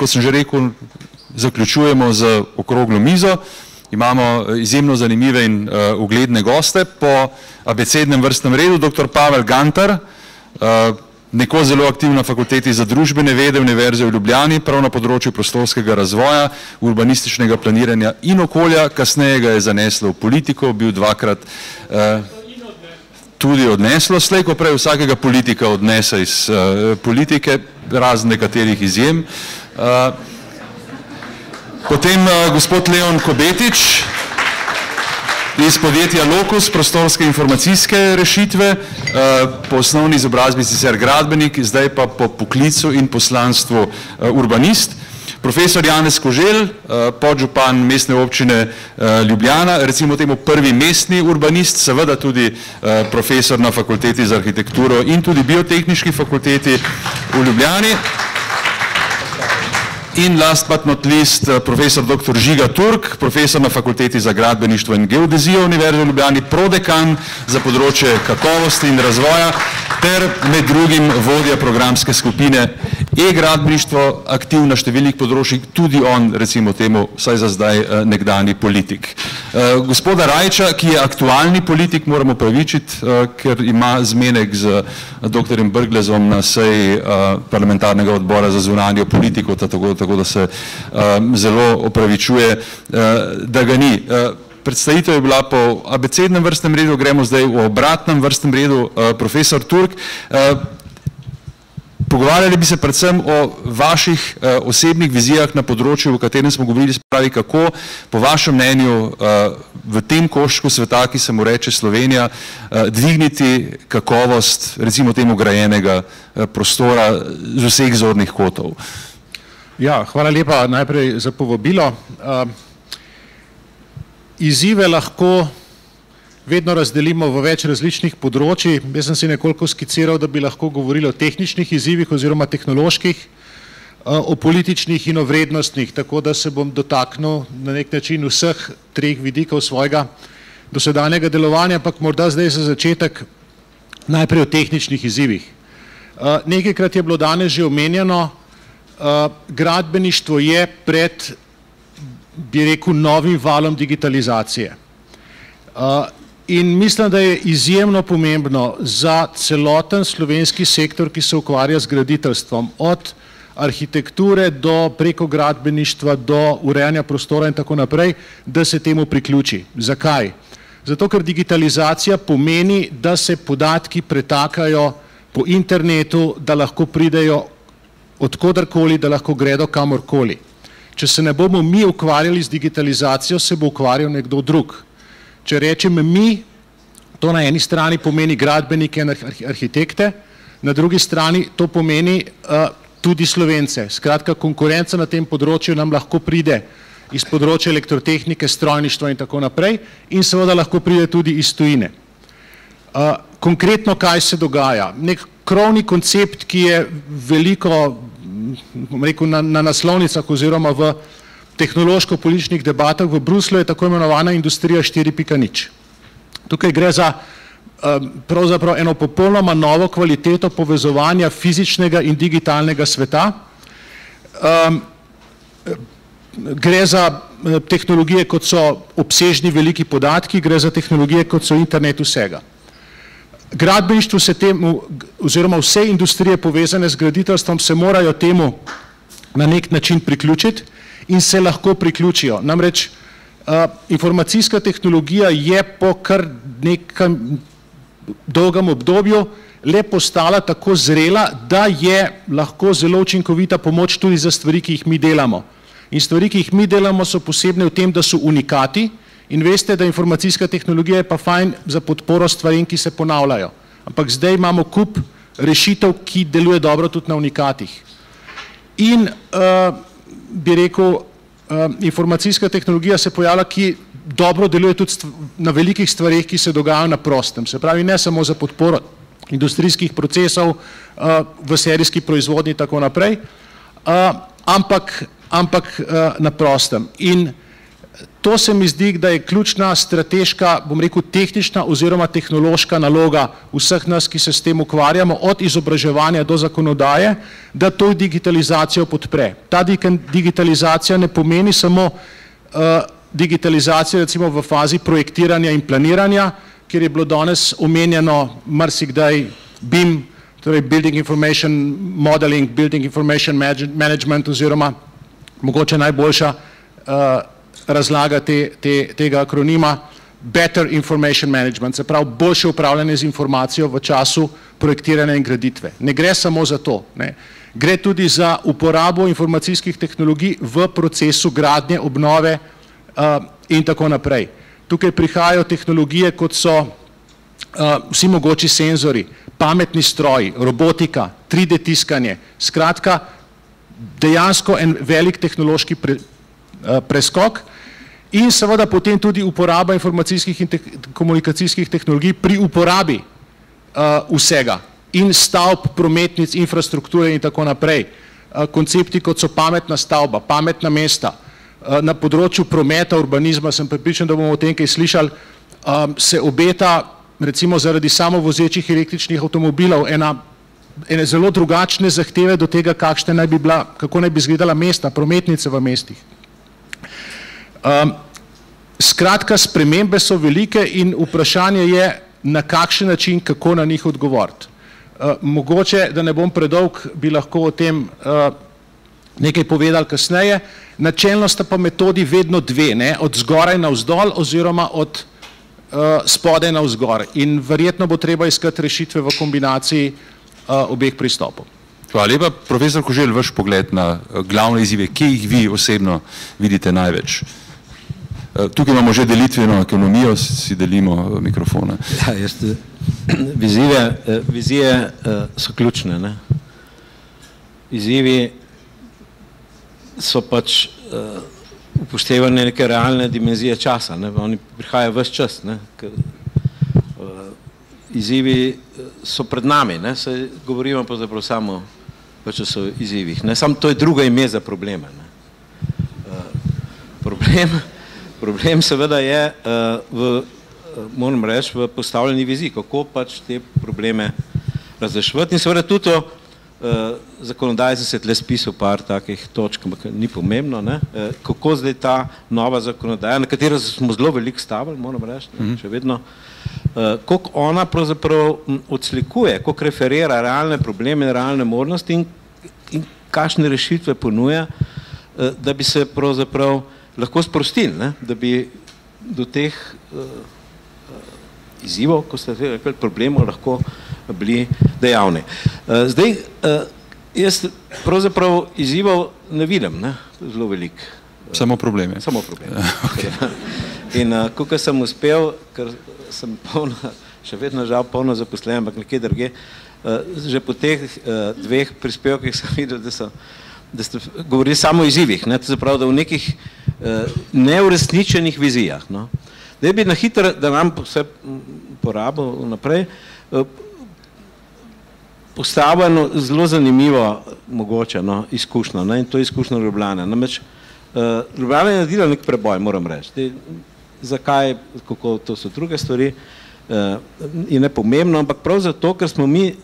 kot sem že rekel, zaključujemo z okroglo mizo. Imamo izjemno zanimive in ugledne goste po abecednem vrstnem redu. Dr. Pavel Gantar, nekoč zelo aktiv na Fakulteti za družbene vede Univerze v Ljubljani, prav na področju prostorskega razvoja, urbanističnega planiranja in okolja, kasneje ga je zaneslo v politiko, bil dvakrat tudi odneslo, slej ko prej vsakega politika odnese iz politike, razen nekaterih izjem. Potem gospod Leon Kobetič iz podjetja Locus, prostorske informacijske rešitve, po osnovni izobrazbi sicer gradbenik, zdaj pa po poklicu in poslanstvu urbanist. Profesor Janez Koželj, podžupan mestne občine Ljubljana, recimo temu prvi mestni urbanist, seveda tudi profesor na Fakulteti za arhitekturo in tudi biotehniški fakulteti v Ljubljani. In last but not least, profesor dr. Žiga Turk, profesor na Fakulteti za gradbeništvo in geodezijo Univerze v Ljubljani, prodekan za področje kakovosti in razvoja, ter med drugim vodja programske skupine e-gradbeništvo, aktiv na številnih področjih, tudi on, recimo temu, vsaj za zdaj, nekdanji politik. Gospoda Rajča, ki je aktualni politik, moramo pravičiti, ker ima zmenek z dr. Brglezom na seji parlamentarnega odbora za zunanjo politiko, tako da se zelo opravičuje, da ga ni. Predstavitev je bila po abecednem vrstnem redu, gremo zdaj v obratnem vrstnem redu. Profesor Turk, pogovarjali bi se predvsem o vaših osebnih vizijah na področju, o katerem smo govorili, spravi kako, po vašem mnenju, v tem koščku sveta, ki se mu reče Slovenija, dvigniti kakovost, recimo temu grajenega prostora z vseh zornih kotov. Ja, hvala lepa najprej za povabilo. Izzive lahko vedno razdelimo v več različnih področji. Jaz sem si nekoliko skiciral, da bi lahko govorili o tehničnih izzivih oziroma tehnoloških, o političnih in o vrednostnih, tako da se bom dotaknil na nek način vseh treh vidikov svojega dosedanjega delovanja, ampak morda zdaj za začetek najprej o tehničnih izzivih. Nekajkrat je bilo danes že omenjeno, gradbeništvo je pred, bi rekel, novim valom digitalizacije. In mislim, da je izjemno pomembno za celoten slovenski sektor, ki se ukvarja z graditeljstvom, od arhitekture do preko gradbeništva, do urejanja prostora in tako naprej, da se temu priključi. Zakaj? Zato, ker digitalizacija pomeni, da se podatki pretakajo po internetu, da lahko pridejo od kodarkoli, da lahko gredo kamorkoli. Če se ne bomo mi ukvarjali z digitalizacijo, se bo ukvarjal nekdo drug. Če rečem mi, to na eni strani pomeni gradbenike in arhitekte, na drugi strani to pomeni tudi Slovence. Skratka, konkurenca na tem področju nam lahko pride iz področja elektrotehnike, strojništva in tako naprej in seveda lahko pride tudi iz tujine. Konkretno, kaj se dogaja? Nek krovni koncept, ki je veliko, bom rekel, na naslovnicah oziroma v tehnološko-političnih debatah v Bruslju, je tako imenovana industrija 4.0. Tukaj gre za pravzaprav eno popolnoma novo kvaliteto povezovanja fizičnega in digitalnega sveta. Gre za tehnologije, kot so obsežni veliki podatki, gre za tehnologije, kot so internet vsega. Gradbeništvo se temu, oziroma vse industrije povezane z graditeljstvom se morajo temu na nek način priključiti in se lahko priključijo. Namreč informacijska tehnologija je po kar nekem dolgem obdobju le postala tako zrela, da je lahko zelo učinkovita pomoč tudi za stvari, ki jih mi delamo. In stvari, ki jih mi delamo, so posebne v tem, da so unikati. In veste, da informacijska tehnologija je pa fajn za podporo stvarem, ki se ponavljajo. Ampak zdaj imamo kup rešitev, ki deluje dobro tudi na unikatih. In bi rekel, informacijska tehnologija se pojavlja, ki dobro deluje tudi na velikih stvareh, ki se dogajajo na prostem. Se pravi, ne samo za podporo industrijskih procesov v serijski proizvodnji in tako naprej, ampak na prostem. In To se mi zdi, da je ključna strateška, bom rekel, tehnična oziroma tehnološka naloga vseh nas, ki se s tem ukvarjamo, od izobraževanja do zakonodaje, da to digitalizacijo podpre. Ta digitalizacija ne pomeni samo digitalizacijo recimo v fazi projektiranja in planiranja, kjer je bilo danes omenjeno marsikdaj BIM, torej Building Information Modeling, Building Information Management oziroma mogoče najboljša razlaga tega akronima Better Information Management, se pravi boljše upravljanje z informacijo v času projektiranja in graditve. Ne gre samo za to, ne. Gre tudi za uporabo informacijskih tehnologij v procesu gradnje, obnove in tako naprej. Tukaj prihajajo tehnologije, kot so vsi mogoči senzori, pametni stroji, robotika, 3D tiskanje, skratka dejansko en velik tehnološki preskok in seveda potem tudi uporaba informacijskih in komunikacijskih tehnologij pri uporabi vsega in stavb, prometnic, infrastrukture in tako naprej. Koncepti, kot so pametna stavba, pametna mesta, na področju prometa, urbanizma, sem prepričan, da bomo o tem kaj slišali, se obeta recimo zaradi samovozečih električnih avtomobilov ene zelo drugačne zahteve do tega, kako naj bi izgledala mesta, prometnice v mestih. Skratka, spremembe so velike in vprašanje je, na kakšen način, kako na njih odgovoriti. Mogoče, da ne bom predolg, bi lahko o tem nekaj povedali kasneje. Načelno sta pa metodi vedno dve, od zgoraj navzdol oziroma od spodaj navzgor. In verjetno bo treba iskati rešitve v kombinaciji obeh pristopov. Hvala lepa. Profesor Koželj, vaš pogled na glavne izzive, kje jih vi osebno vidite največ? Tukaj imamo že delitveno ekonomijo, si delimo mikrofone. Vizije so ključne. Izzivi so pač upoštevanje neke realne dimenzije časa. Oni prihajajo ves čas. Izzivi so pred nami. Govorimo pravzaprav samo pač o izzivih. Samo to je drugo ime za probleme. Problem seveda je, moram reči, v postavljeni viziji, kako pač te probleme razreševati. In seveda tudi o zakonodaji sem se tle spisal par takih točk, ampak ni pomembno, kako zdaj ta nova zakonodaja, na katero smo zelo veliko stavili, moram reči, še vedno, koliko ona pravzaprav odslikuje, koliko referira realne probleme in realne možnosti in kakšne rešitve ponuja, da bi se pravzaprav lahko sprostili, da bi do teh izzivov, ko ste rekli, problemov lahko bili dejavni. Zdaj, jaz pravzaprav izzivov ne vidim, zelo veliko. Samo probleme. Samo probleme. In kakor sem uspel, ker sem še vedno žal polno zaposlen, ampak nekje drugje, že po teh dveh prispevkih sem videl, da ste govorili samo o izzivih, to se pravi, da v nekih neuresničenih vizijah. Da bi na hitro, da nam vse porabil naprej, postavljeno zelo zanimivo mogoče izkušnjo in to je izkušnja Ljubljane. Namreč Ljubljana je naredila nek preboj, moram reči. Zakaj, kako, to so druge stvari in ne pomembno, ampak prav zato, ker smo mi,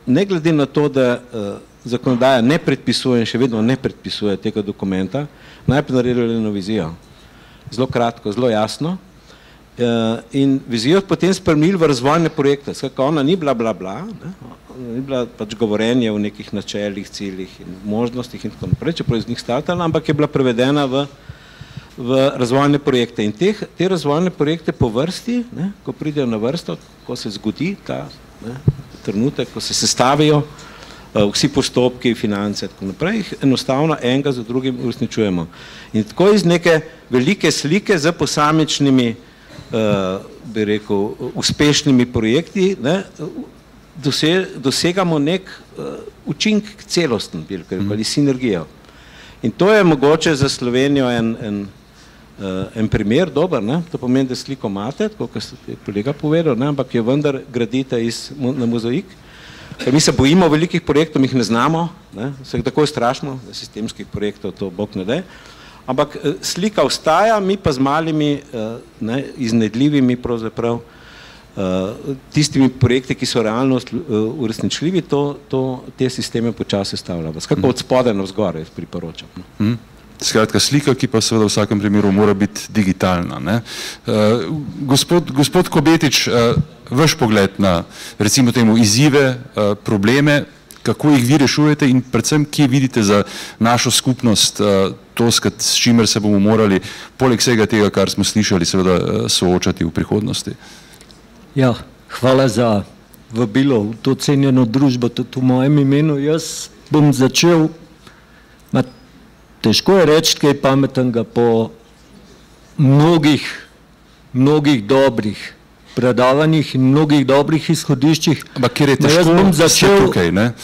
ne glede na to, da zakonodaja ne predpisuje in še vedno ne predpisuje tega dokumenta, najprej naredili eno vizijo. Zelo kratko, zelo jasno. In vizijo potem spremenili v razvojne projekte. Skratka, ona ni bila bla bla, ni bila pač govorenje o nekih načelih, ciljih in možnostih in tako naprej, čeprav iz njih startala, ampak je bila prevedena v razvojne projekte. In te razvojne projekte po vrsti, ko pridejo na vrsto, ko se zgodi ta trenutek, ko se sestavijo vsi postopki, finance in tako naprej, enostavno enega za drugim uresničujemo. In tako iz neke velike slike za posamičnimi, bi rekel, uspešnimi projekti, dosegamo nek učink celosten, bi rekel, ali sinergijo. In to je mogoče za Slovenijo en primer dober, to pomeni, da sliko imate, kot je kolega povedal, ampak jo vendar gradite na mozaik. Ker mi se bojimo velikih projektov, jih ne znamo, se takoj strašimo, sistemskih projektov to Bog ne da, Ampak slika ostaja, mi pa z malimi, iznedljivimi pravzaprav, tistimi projekti, ki so realno uresničljivi, te sisteme počasi stavljamo. Skakaj od spodaj navzgor, jaz priporočam. Skratka, slika, ki pa seveda v vsakem primeru mora biti digitalna. Gospod Kobetič, vaš pogled na, recimo temu, izzive, probleme, kako jih vi rešujete in predvsem, kje vidite za našo skupnost to, s čimer se bomo morali, poleg vsega tega, kar smo slišali, seveda soočati v prihodnosti? Ja, hvala za vabilo v to cenjeno družbo, tudi v mojem imenu. Jaz bom začel, težko je reči kaj pametnega po mnogih dobrih predavanjih in mnogih dobrih izhodiščih. Ampak kjer je težko, ste tukaj, ne?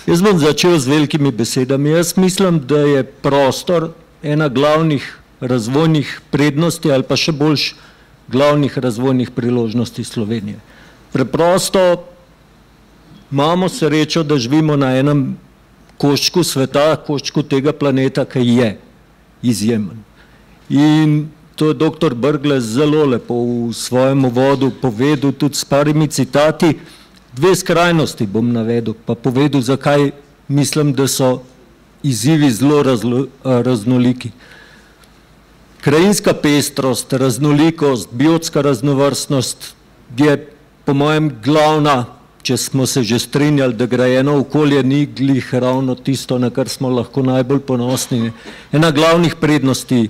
Jaz bom začel z velikimi besedami. Jaz mislim, da je prostor ena glavnih razvojnih prednosti ali pa še boljš glavnih razvojnih priložnosti Slovenije. Preprosto imamo srečo, da živimo na enem koščku sveta, koščku tega planeta, ki je izjemen. In to je dr. Brglez zelo lepo v svojem uvodu povedal, tudi s parimi citati. Dve skrajnosti bom navedel, pa povedal, zakaj mislim, da so izzivi zelo raznoliki. Krajinska pestrost, raznolikost, biotska raznovrstnost je po mojem glavna, če smo se že strinjali, da grajeno okolje ni glih ravno tisto, na kar smo lahko najbolj ponosni. Ena glavnih prednosti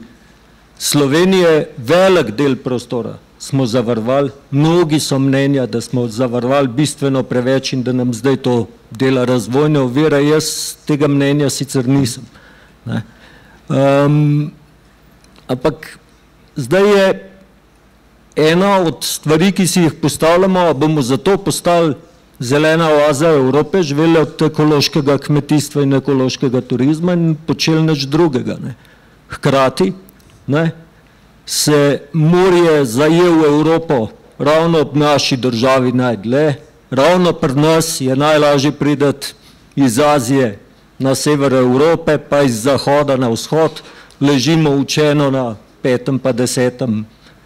Slovenije, velik del prostora smo zavarovali, mnogi so mnenja, da smo zavarovali bistveno preveč in da nam zdaj to dela razvojne ovire. Jaz tega mnenja sicer nisem. Ampak zdaj je ena od stvari, ki si jih postavljamo, bomo zato postali zelena oaza Evrope, živeli od ekološkega kmetijstva in ekološkega turizma in počeli nič drugega. Hkrati se morje zajel v Evropo ravno ob naši državi najdlje, ravno pri nas je najlažje priti iz Azije na sever Evrope, pa iz zahoda na vzhod, ležimo učeno na 5. pa 10.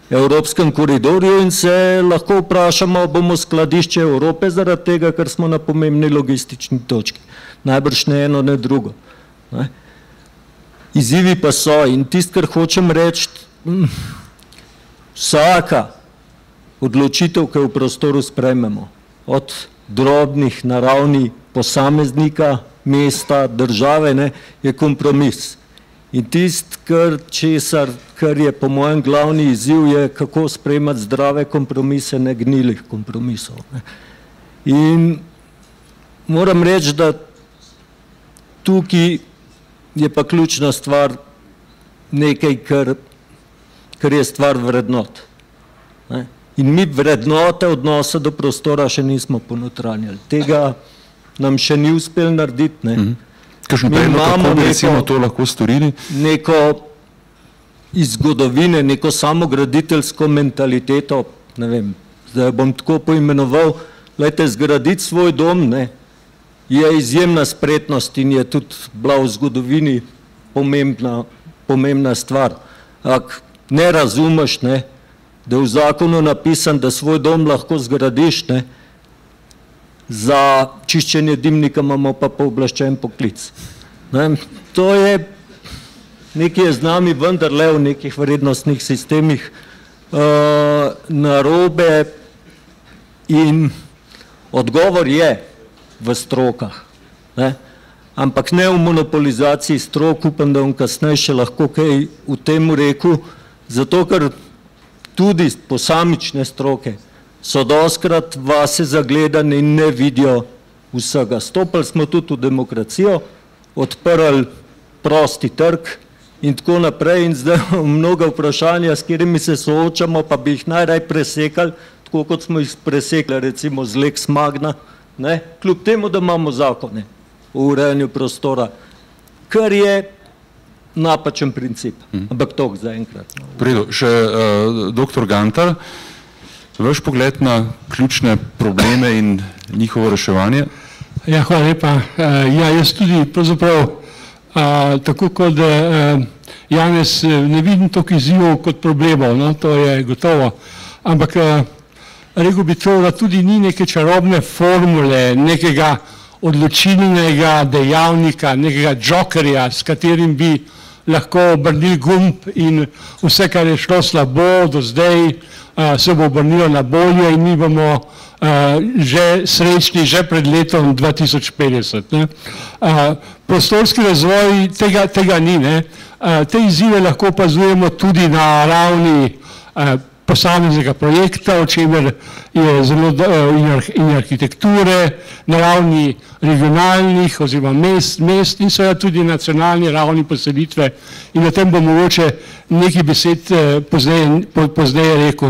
evropskem koridorju in se lahko vprašamo, bomo skladišče Evrope zaradi tega, ker smo na pomembni logistični točki. Najbrž ne eno, ne drugo. Izzivi pa so in tisto, kar hočem reči, vsaka odločitev, ki jo v prostoru sprejmemo, od drobnih na ravni posameznika, mesta, države, je kompromis. In tisto, kar je po mojem glavni izziv, je kako sprejemati zdrave kompromise, ne gnilih kompromisov. In moram reči, da tukaj je pa ključna stvar nekaj, kar je stvar vrednot. In mi vrednote odnosa do prostora še nismo ponotranjali. Tega nam še ni uspel narediti. Kakšen predlog, kako bi recimo to lahko storili? Neko iz zgodovine, neko samograditeljsko mentaliteto, ne vem, zdaj bom tako poimenoval, glejte, zgraditi svoj dom, je izjemna spretnost in je tudi bila v zgodovini pomembna stvar. Ak ne razumeš, da je v zakonu napisan, da svoj dom lahko zgradiš, za čiščenje dimnika imamo pa pooblaščen poklic. To je nekaj z nami vendarle v nekih vrednostnih sistemih narobe in odgovor je v strokah. Ampak ne v monopolizaciji strok, upam, da bom kasneje še lahko kaj v tem rekel, zato ker tudi posamične stroke so dostikrat vase zagledane in ne vidijo vsega. Stopili smo tudi v demokracijo, odprli prosti trg in tako naprej in zdaj mnoga vprašanja, s katerimi se soočamo, pa bi jih najraj presekali, tako kot smo jih presekli recimo z Lex Magna, kljub temu, da imamo zakone o urejanju prostora, kar je napačen princip, ampak toliko za enkrat. Predo, še dr. Gantar, vaš pogled na ključne probleme in njihovo reševanje? Ja, hvala lepa. Ja, jaz tudi pravzaprav, tako kot Janez, ne vidim toliko izzivov kot problemov, no, to je gotovo. Ampak rekel bi to, da tudi ni neke čarobne formule, nekega odločilnega dejavnika, nekega jokerja, s katerim bi lahko obrnili gumb in vse, kar je šlo slabo do zdaj, se bo obrnilo na bolje in mi bomo že srečni, že pred letom 2050. Prostorski razvoj tega ni. Te izzive lahko opazujemo tudi na ravni posameznega projekta, o čemer je zelo in arhitekture, na ravni regionalnih oziroma mest in seveda tudi nacionalni ravni poselitve. In o tem bo mogoče nekaj besed pozneje rekel.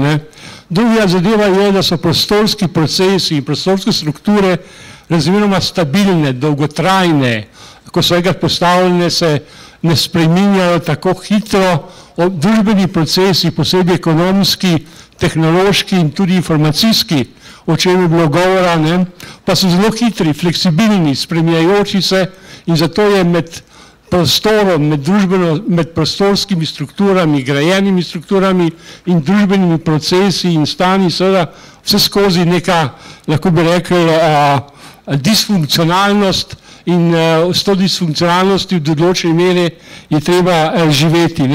Druga zadeva je, da so prostorski procesi in prostorske strukture razmeroma stabilne, dolgotrajne, ko so enkrat postavljene, se ne spreminjajo tako hitro. Družbeni procesi, posebej ekonomski, tehnološki in tudi informacijski, o čem je bilo govora, pa so zelo hitri, fleksibilni, spreminjajoči se in zato je med prostorom, med prostorskimi strukturami, grajenimi strukturami in družbenimi procesi in stanji seveda vse skozi neka, lahko bi rekel, disfunkcionalnost in s to disfunkcionalnosti v določeni meri je treba živeti.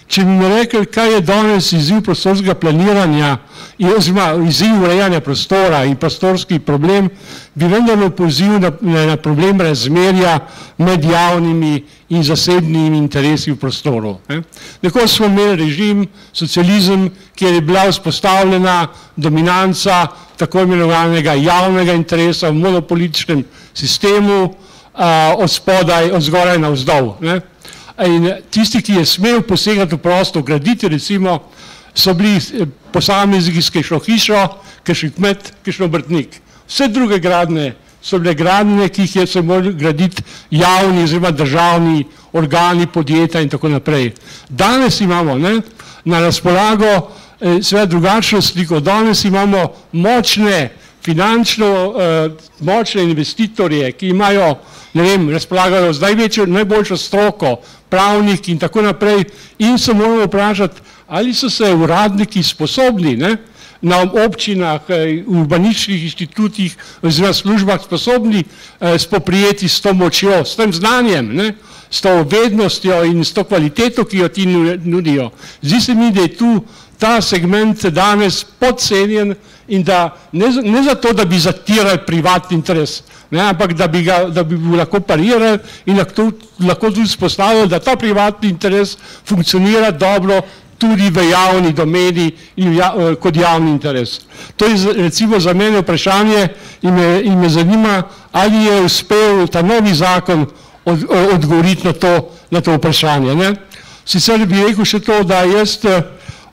Če bi mi rekel, kaj je danes izziv prostorskega planiranja, oziroma izziv urejanja prostora in prostorski problem, bi vendarle poziv na problem razmerja med javnimi in zasebnimi interesi v prostoru. Nekoč smo imeli režim, socializem, kjer je bila vzpostavljena dominanca tako imenovanega javnega interesa v monopolitičnem sistemu od spodaj, od zgoraj navzdol. In tisti, ki je smel posegati v prostor, graditi recimo, so bili posamezniki s kakšno hišo, kakšen kmet, kakšen obrtnik. Vse druge gradnje so bile gradnje, ki jih je se morali graditi javni oziroma državni organi, podjetja in tako naprej. Danes imamo na razpolago seveda drugačno sliko. Danes imamo močne, finančno močne investitorje, ki imajo, razpolagajo z najboljšo stroko, pravnik in tako naprej in se moramo vprašati, ali so se uradniki sposobni na občinah, urbanističnih inštitutih oziroma službah sposobni spoprijeti s to močjo, s tem znanjem, s to vednostjo in s to kvaliteto, ki jo ti nudijo. Zdi se mi, da je tu ta segment danes podcenjen in da ne zato, da bi zatirali privatni interes, ampak da bi lahko parirali in lahko tudi spostavili, da ta privatni interes funkcionira dobro tudi v javni domeni kot javni interes. To je recimo za mene vprašanje in me zanima, ali je uspel ta novi zakon odgovoriti na to vprašanje. Sicer bi rekel še to, da jaz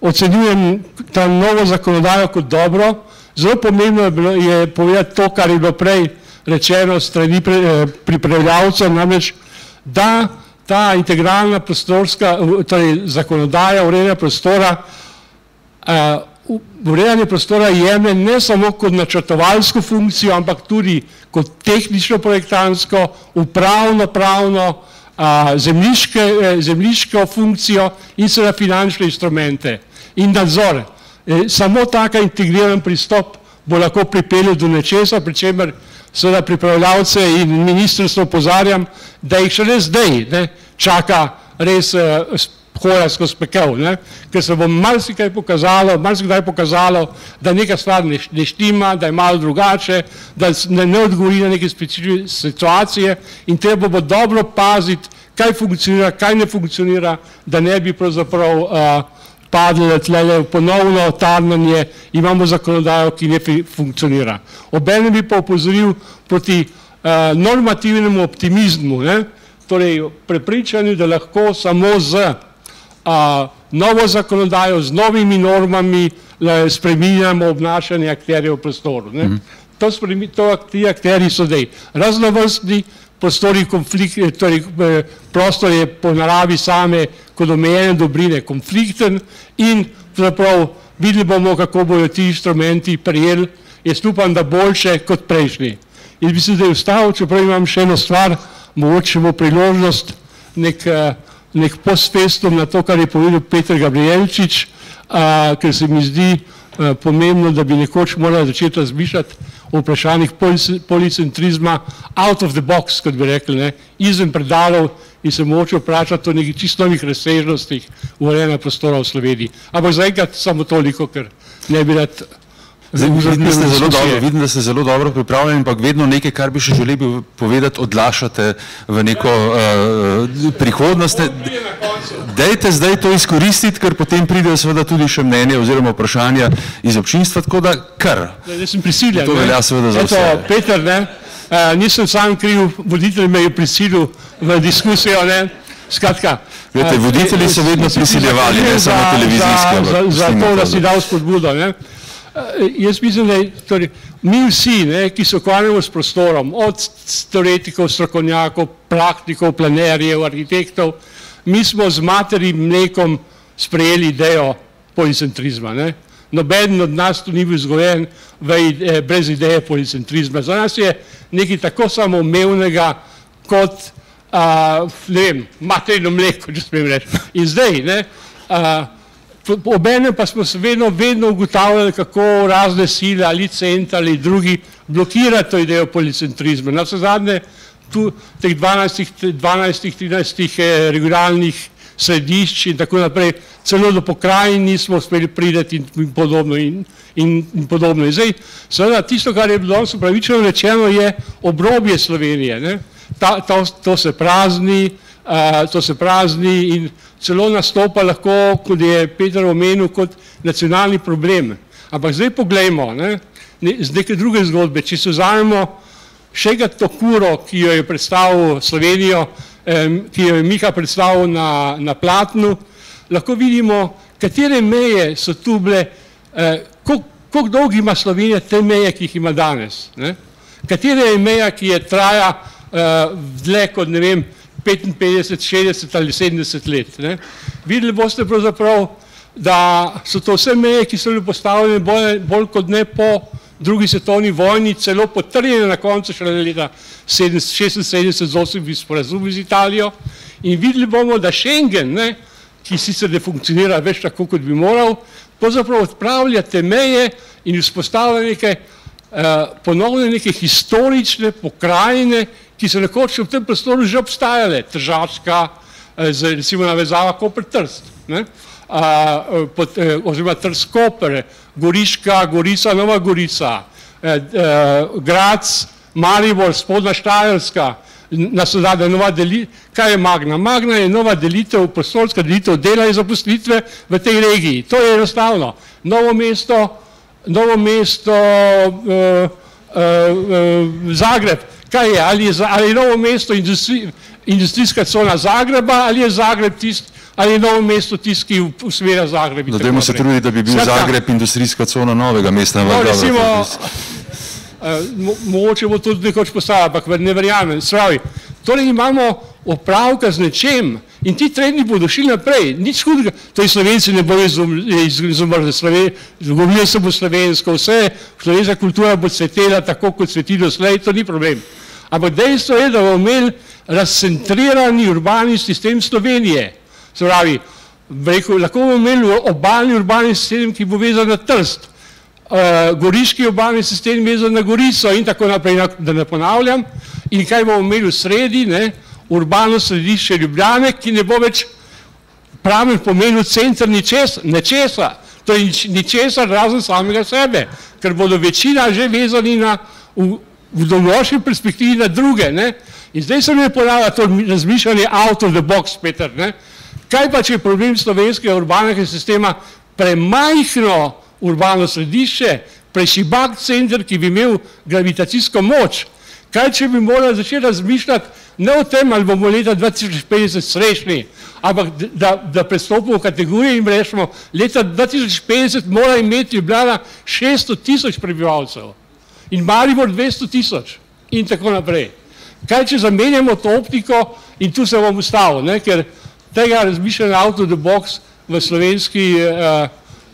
ocenjujem ta novo zakonodajo kot dobro. Zelo pomembno je povedati to, kar je bilo prej rečeno strani pripravljavcev, namreč, da ta integralna prostorska, torej zakonodaja urejanja prostora, urejanje prostora jemlje ne samo kot načrtovalsko funkcijo, ampak tudi kot tehnično-projektantsko, upravno-pravno, zemljiško funkcijo in seveda finančne instrumente in nadzor. Samo taka integriran pristop bo lahko pripeljal do nečesa, pri čemer seveda pripravljavce in ministrstvo opozarjam, da jih šele zdaj čaka res hoja skozi pekel, ker se bo marsikdaj pokazalo, da neka stvar ne štima, da je malo drugače, da ne odgovori na neke specifične situacije in treba bo dobro paziti, kaj funkcionira, kaj ne funkcionira, da ne bi pravzaprav padle tlele ponovno tarnanje, imamo zakonodajo, ki ne funkcionira. Obenem bi pa opozoril proti normativnemu optimizmu, torej prepričanju, da lahko samo z novo zakonodajo, z novimi normami spreminjamo obnašanje akterjev v prostoru. Ti akterji so zdaj raznovrstni, prostor je po naravi same kot omejene dobrine konflikten in zaprav videli bomo, kako bojo ti instrumenti prijeli, jaz upam, da boljše kot prejšnji. In bi se zdaj ustavil, čeprav imam še eno stvar, mogoče bo priložnost nek nek postfestum na to, kar je povedal Peter Gabrielčič, ker se mi zdi pomembno, da bi nekoč morali začeti razmišljati o vprašanjih policentrizma out of the box, kot bi rekli, ne, izven predalov in se mogoče vprašati o nekih čisto novih razsežnostih urejanja prostora v Sloveniji. Ampak zaenkrat samo toliko, ker ne bi rad Vidim, da ste zelo dobro pripravljeni, ampak vedno nekaj, kar bi še želeli povedati, odlašate v neko prihodnost. Dajte zdaj to izkoristiti, ker potem pridejo seveda tudi še mnenje oziroma vprašanja iz občinstva, tako da kar. Jaz sem prisiljen. To velja seveda za vse. Eto, Peter, ne, nisem sam kriv, voditelj me je prisilil v diskusijo, ne. Skratka, voditelji so vedno prisiljevali, ne samo televizijske. Za to, da si dal spodbudo, ne. Jaz mislim, da torej, mi vsi, ne, ki se ukvarjamo s prostorom, od teoretikov, strokovnjakov, praktikov, planerjev, arhitektov, mi smo z materim mlekom sprejeli idejo policentrizma. Ne. Noben od nas tu ni bil vzgojen brez ideje policentrizma. Za nas je nekaj tako samoumevnega kot, ne vem, materino mleko, če smem reči. In zdaj, ne, obenem pa smo se vedno ugotavljali, kako razne sile ali centri ali drugi blokirajo to idejo policentrizma. Na vse zadnje, tu teh 12-13 regionalnih središč in tako naprej, celo do pokrajin nismo uspeli priti in podobno. In zdaj, seveda, tisto, kar je bilo danes upravičeno rečeno, je obrobje Slovenije. Ne? To se prazni in celo nastopa lahko, kot je Peter omenil, kot nacionalni problem. Ampak zdaj poglejmo, ne, z neke druge zgodbe, če se vzamemo Šega Tokuro, ki jo je predstavil Slovenijo, ki jo je Miha predstavil na platnu, lahko vidimo, katere meje so tu bile, koliko dolgo ima Slovenija te meje, ki jih ima danes. Ne? Katera je meja, ki je traja dlje kot, ne vem, 55, 60 ali 70 let. Ne? Videli boste pravzaprav, da so to vse meje, ki so bile postavljene bolj kot ne po drugi svetovni vojni, celo potrjene na koncu šele leta 76-78 sporazum z Italijo. In videli bomo, da Schengen, ne, ki sicer ne funkcionira več tako, kot bi moral, pravzaprav odpravlja te meje in vzpostavlja ponovne neke historične pokrajine, ki so nekoč v tem prostoru že obstajale, Tržaška, recimo navezava Koper-Trst, oziroma Trst-Koper, Goriška, Gorica, Nova Gorica, Graz, Maribor, Spodnja Štajerska, kaj je Magna? Magna je nova delitev, prostorska delitev dela in zaposlitve v tej regiji. To je enostavno. Novo mesto, Zagreb. Kaj je? Ali je Novo mesto industrijska cona Zagreba, ali je Zagreb tisti, ali je Novo mesto tisti, ki usmerja Zagreb. Dajmo se truditi, da bi bil Zagreb industrijska cona novega mesta. Mogoče bo tudi nekoč postala, ampak ne verjamem. Torej imamo opravka z nečem in ti trendi bodo šli naprej. Nič hudega, to je Slovenci ne bojo izumrli, govorili se bo slovensko, vse, slovenska kultura bo cvetela tako, kot cveti doslej, to ni problem. Ampak dejstvo je, da bomo imeli razcentrirani urbani sistem Slovenije. Se pravi, lahko bomo imeli obalni urbani sistem, ki bo vezan na Trst, goriški obalni sistem vezan na Gorico in tako naprej, da ne ponavljam. In kaj bomo imeli v sredi, ne, urbano središče Ljubljane, ki ne bo več pravi pomenil center nečesa, to je ničesar razen samega sebe, ker bodo večina že vezani v dolgoročni perspektivi na druge. Ne. In zdaj se mi je pojavilo to razmišljanje out of the box, Peter. Ne. Kaj pa, če je problem slovenskega urbanega sistema premajhno urbano središče, prešibak center, ki bi imel gravitacijsko moč? Kaj, če bi morali začeti razmišljati ne o tem, ali bomo leta 2050 srečni, ampak da prestopimo v kategorije in rečemo, leta 2050 mora imeti Ljubljana 600 000 prebivalcev in Maribor 200 000 in tako naprej. Kaj, če zamenjamo to optiko in tu se bom ustavil, ker tega razmišljanja out of the box v slovenski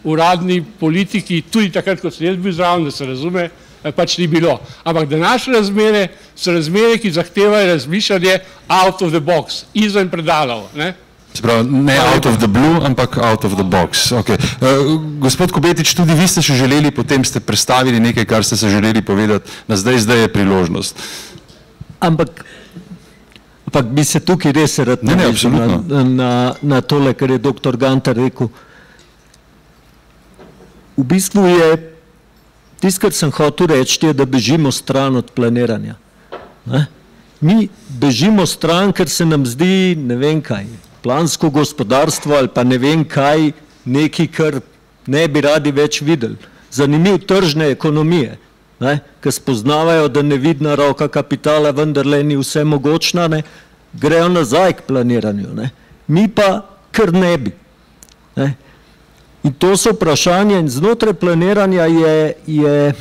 uradni politiki, tudi takrat, ko sem jaz bil zraven, da se razume, pač ni bilo. Ampak današnje razmere so razmere, ki zahtevajo razmišljanje out of the box, izven predalov. Se pravi, ne out of the blue, ampak out of the box. Okay. Gospod Kobetič, tudi vi ste še želeli, potem ste predstavili nekaj, kar ste se želeli povedati, na zdaj je priložnost. Ampak bi se tukaj res rad na tole, kar je dr. Gantar rekel. V bistvu je, tisto, kar sem hotel reči, je, da bežimo stran od planiranja. Mi bežimo stran, ker se nam zdi, ne vem kaj, plansko gospodarstvo ali pa ne vem kaj, nekaj, kar ne bi radi več videli. Zanimiv tržne ekonomije, ki spoznavajo, da nevidna roka kapitala vendarle ni vse mogočna, grejo nazaj k planiranju. Mi pa kar ne bi. In to so vprašanje in znotraj planiranja je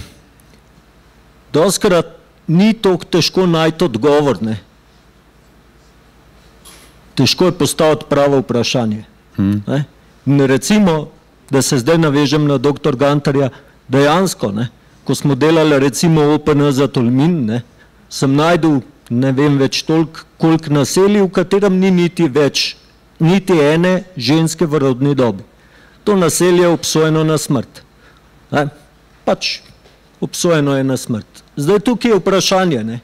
dostikrat ni toliko težko najti odgovor. Težko je postaviti pravo vprašanje. Recimo, da se zdaj navežem na dr. Gantarja, dejansko, ko smo delali recimo OPN za Tolmin, sem najdel, ne vem več toliko, koliko naselij, v katerem ni niti ene ženske v rodni dobi. To naselje je obsojeno na smrt. Pač obsojeno je na smrt. Zdaj tukaj je vprašanje,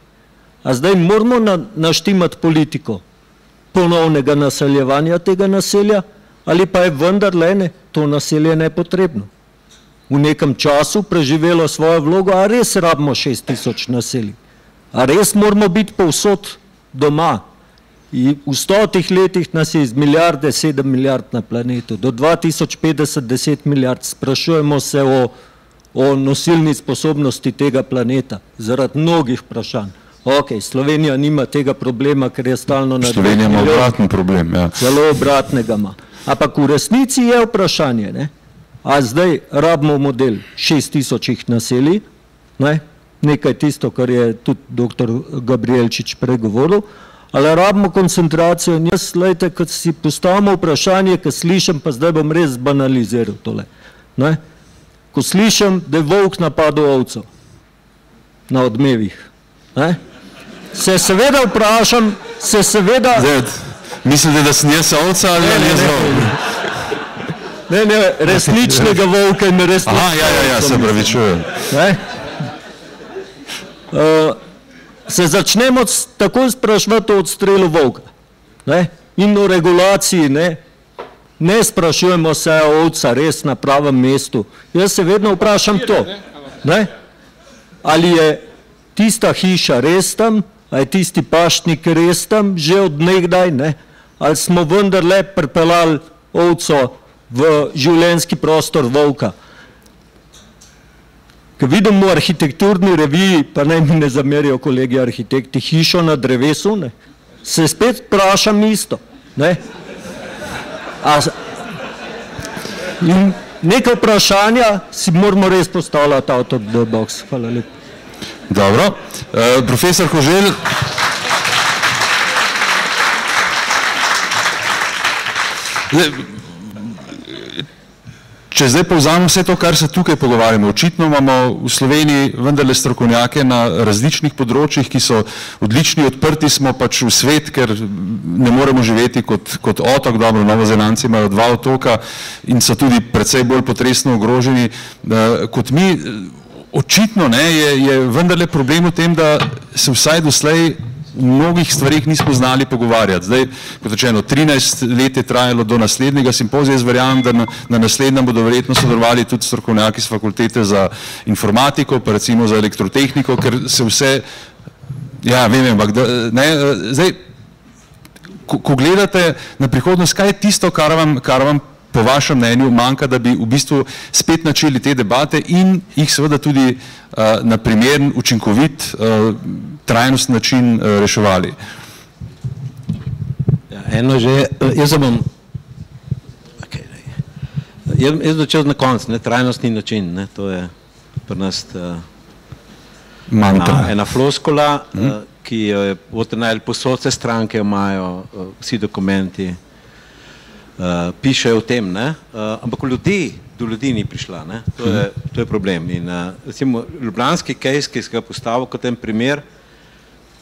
a zdaj moramo naštimati politiko ponovnega naseljevanja tega naselja, ali pa je vendarle to naselje nepotrebno. V nekem času preživelo svojo vlogo, a res rabimo 6000 naselij. A res moramo biti povsod doma. In v 100 letih nas je iz milijarde 7 milijard na planetu. Do 2050 10 milijard. Sprašujemo se o nosilni sposobnosti tega planeta, zaradi mnogih vprašanj. Ok, Slovenija nima tega problema, ker je stalno na 2 milijonov. Slovenija ima obraten problem, ja. Zelo obratnega ima. Ampak v resnici je vprašanje, a zdaj rabimo model 6000 naselij, nekaj tisto, kar je tudi dr. Gabrielčič pregovoril, ali rabimo koncentracijo in jaz, lejte, ko si postavimo vprašanje, ko slišim, pa zdaj bom res banaliziral tole, ko slišim, da je volk napadel ovco na Odmevih, se seveda vprašam, mislite, da sem jaz ovca ali jaz volk? Ne, resničnega volka in resničnega ovca. Ja, se pravičujem. Se začnemo takoj spraševati o odstrelu volka in o regulaciji, ne sprašujemo se o ovca res na pravem mestu. Jaz se vedno vprašam to, ali je tista hiša res tam, ali je tisti paštnik res tam, že od nekdaj, ali smo vendarle pripeljali ovco v življenjski prostor volka. Ko vidim v arhitekturni reviji, pa naj mi ne zamerijo kolegi arhitekti, hišo na drevesu, se spet vprašam isto. In nekaj vprašanja si moramo res postavljati out of the box. Hvala lepa. Dobro. Profesor Koželj. Če zdaj povzamem vse to, kar se tukaj pogovarjamo, očitno imamo v Sloveniji vendarle strokovnjake na različnih področjih, ki so odlični, odprti smo pač v svet, ker ne moremo živeti kot otok, dobro, Novozelandci imajo 2 otoka in so tudi precej bolj potresno ogroženi kot mi. Očitno je vendarle problem v tem, da se vsaj doslej v mnogih stvarih nismo znali pogovarjati. Zdaj, kot rečeno, 13 let je trajalo do naslednjega simpozija, jaz verjamem, da na naslednjem bodo verjetno sodelovali tudi strokovnjaki z fakultete za informatiko, pa recimo za elektrotehniko, ker se vse, ja, vem, ampak, zdaj, ko gledate na prihodnost, kaj je tisto, kar vam po vašem mnenju manjka, da bi v bistvu spet načeli te debate in jih seveda tudi na primeren, učinkovit, trajnostni način reševali. Eno že, jaz začel na konc, trajnostni način, to je pri nas ena floskula, ki jo je posod vse stranke imajo, vsi dokumenti, pišejo o tem, ampak do ljudi ni prišla, to je problem. In recimo ljubljanski case, ki se ga postavil kot en primer,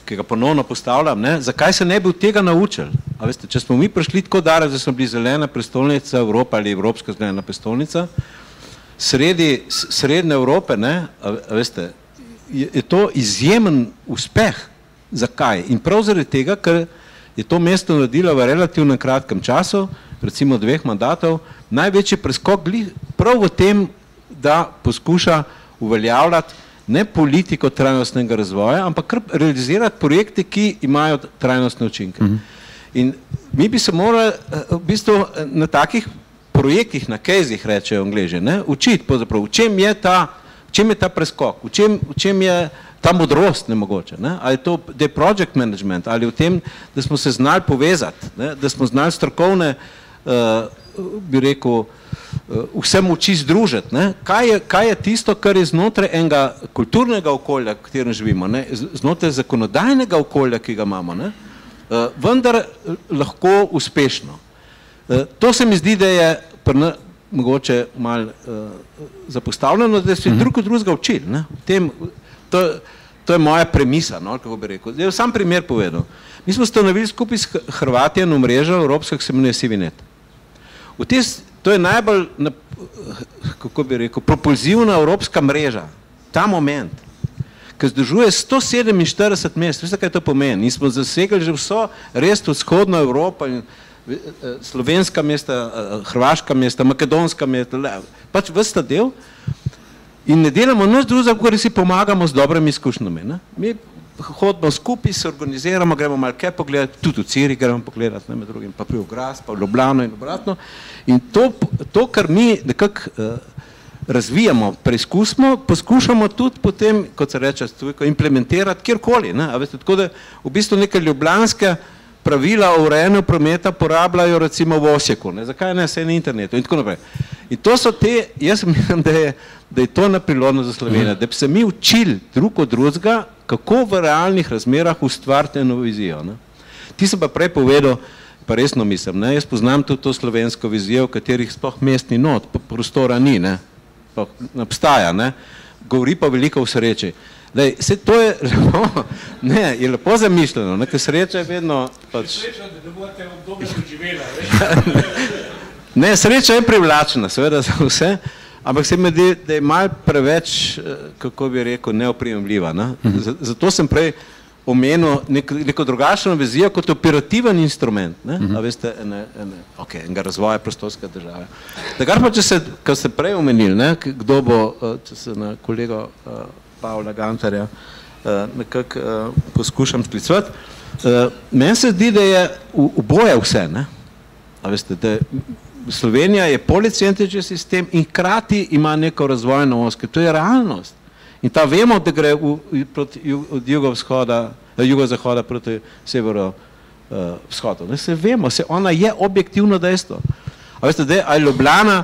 ki ga ponovno postavljam, ne, zakaj se ne bi od tega naučili? A veste, če smo mi prišli tako daleč, da smo bili zelena prestolnica Evropa ali Evropska zelena prestolnica, srednje Evrope, ne, a veste, je to izjemen uspeh. Zakaj? In prav zaradi tega, ker je to mesto naredilo v relativno kratkem času, recimo 2 mandatov, največji preskok prav v tem, da poskuša uveljavljati ne politiko trajnostnega razvoja, ampak realizirati projekte, ki imajo trajnostne učinke. In mi bi se morali v bistvu na takih projektih, na caseih, rečejo Angleži, učiti, v čem je ta preskok, v čem je ta modrost nemogoče, ali je to project management, ali v tem, da smo se znali povezati, da smo znali strokovne, bi rekel, vse moči združiti. Kaj je tisto, kar je znotraj enega kulturnega okolja, v katerem živimo, znotraj zakonodajnega okolja, ki ga imamo, vendar lahko uspešno. To se mi zdi, da je mogoče malo zapostavljeno, da se drug od drugega učili. To je moja premisa, kako bi rekel. Zdaj, sam primer povedal. Mi smo ustanovili skupaj s Hrvatijem mrežo Evropska, ki se imenuje Sivinet. To je najbolj, kako bi rekel, propulzivna evropska mreža. Ta moment, ki združuje 147 mest, veste, kaj to pomeni? In smo zasegli že vso res vzhodno Evropo, slovenska mesta, hrvaška mesta, makedonska mesta, pač ves ta del. In ne delamo nič drugega, kot si pomagamo z dobrimi izkušnjami. Mi hodimo skupaj, se organiziramo, gremo malo kaj pogledati, tudi v Ciri gremo pogledati, med drugim, pa pri Ogras, pa v Ljubljano in obratno. In to, kar mi nekako razvijamo, preizkusimo, poskušamo tudi potem, kot se reče, implementirati kjerkoli. Tako da v bistvu neke ljubljanske pravila o urejanju prometa porabljajo recimo v Osijeku. Zakaj ne, vse na internetu in tako naprej. In to so te, jaz mislim, da je to na priložnost za Slovenijo, da bi se mi učili drug od drugega, kako v realnih razmerah ustvariti eno vizijo. Ti sem pa prej povedal, pa resno mislim, jaz poznam tudi to slovensko vizijo, v katerih sploh mestni not, prostora ni, ne obstaja, govori pa veliko o sreči. Vse to je lepo, je lepo zamišljeno, ker sreča je vedno pač... Sreča, da ne boste obdobje doživela, ne, sreča je privlačna, seveda za vse, ampak se mi zdi, da je malo preveč, kako bi rekel, neoprijemljiva. Zato sem prej omenil neko drugačno vizijo kot operativen instrument, a veste, enega razvoja prostorske države. Takrat pa, kar ste prej omenili, kdo bo, če se na kolego Pavla Gantarja nekako poskušam sklicovati, meni se zdi, da je oboje vse, a veste, da Slovenija je policentrični sistem in hkrati ima neko razvojno os, ker to je realnost. In ta vemo, da gre od jugozahoda proti severovzhodu. Se vemo, ona je objektivno dejstvo. A veste, da je Ljubljana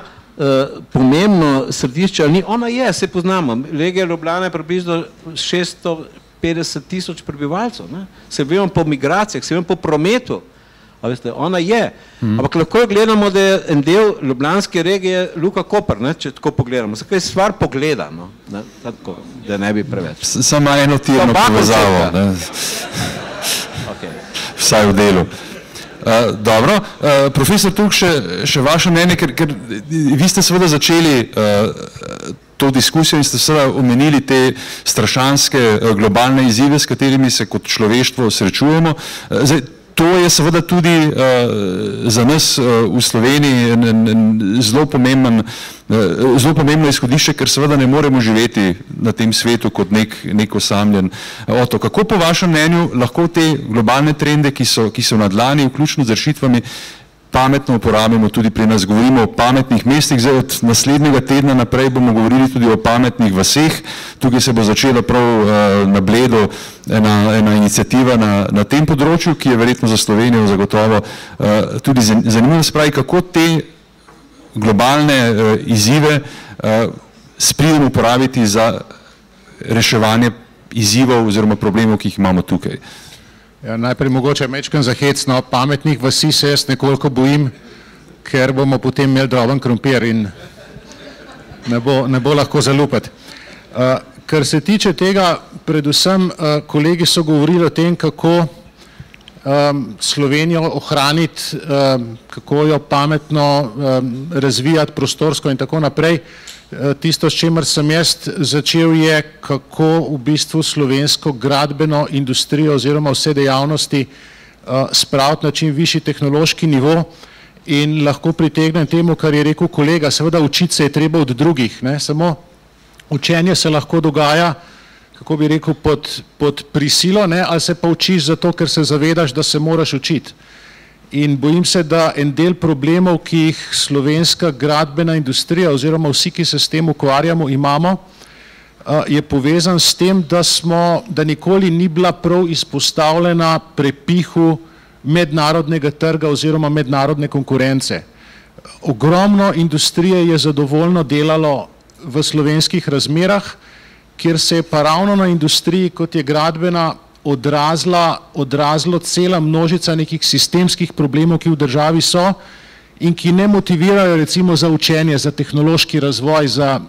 pomembno središče ali ni, ona je, se poznamo. Regija Ljubljana je približno 650 000 prebivalcev. Se vemo po migracijah, se vemo po prometu. A veste, ona je. Ampak lahko gledamo, da je en del ljubljanske regije Luka Koper, če tako pogledamo. Zakaj je stvar pogleda, da ne bi preveč. Samo eno tirno povezavo. Vsaj v delu. Dobro, profesor Turk, še vaše mnenje, ker vi ste seveda začeli to diskusijo in ste seveda omenili te strašanske globalne izzive, s katerimi se kot človeštvo srečujemo. To je seveda tudi za nas v Sloveniji zelo pomembno izhodišče, ker seveda ne moremo živeti na tem svetu kot nek osamljen otok. Kako po vašem mnenju lahko te globalne trende, ki so na dlani, vključno z rešitvami, pametno uporabimo tudi pri nas? Govorimo o pametnih mestih, zdaj od naslednjega tedna naprej bomo govorili tudi o pametnih vaseh. Tukaj se bo začela prav na Bledu ena iniciativa na tem področju, ki je verjetno za Slovenijo zagotovo tudi zanimivo. Spravi, kako te globalne izzive spridno uporabiti za reševanje izzivov oziroma problemov, ki jih imamo tukaj. Najprej mogoče mečkam za hecno, pametnih vasi se jaz nekoliko bojim, ker bomo potem imeli droben krompir in ne bo lahko zalupati. Kar se tiče tega, predvsem kolegi so govorili o tem, kako Slovenijo ohraniti, kako jo pametno razvijati prostorsko in tako naprej. Tisto, s čemer sem jaz začel, je, kako v bistvu slovensko gradbeno industrijo oziroma vse dejavnosti spraviti na čim višji tehnološki nivo in lahko pritegnem temu, kar je rekel kolega, seveda učiti se je treba od drugih, ne, samo učenje se lahko dogaja, kako bi rekel, pod prisilo, ne, ali se pa učiš zato, ker se zavedaš, da se moraš učiti. In bojim se, da en del problemov, ki jih slovenska gradbena industrija oziroma vsi, ki se s tem ukvarjamo, imamo, je povezan s tem, da nikoli ni bila prav izpostavljena prepihu mednarodnega trga oziroma mednarodne konkurence. Ogromno industrije je zadovoljno delalo v slovenskih razmerah, kjer se je pa ravno na industriji, kot je gradbena, odrazlo cela množica nekih sistemskih problemov, ki v državi so in ki ne motivirajo recimo za učenje, za tehnološki razvoj, za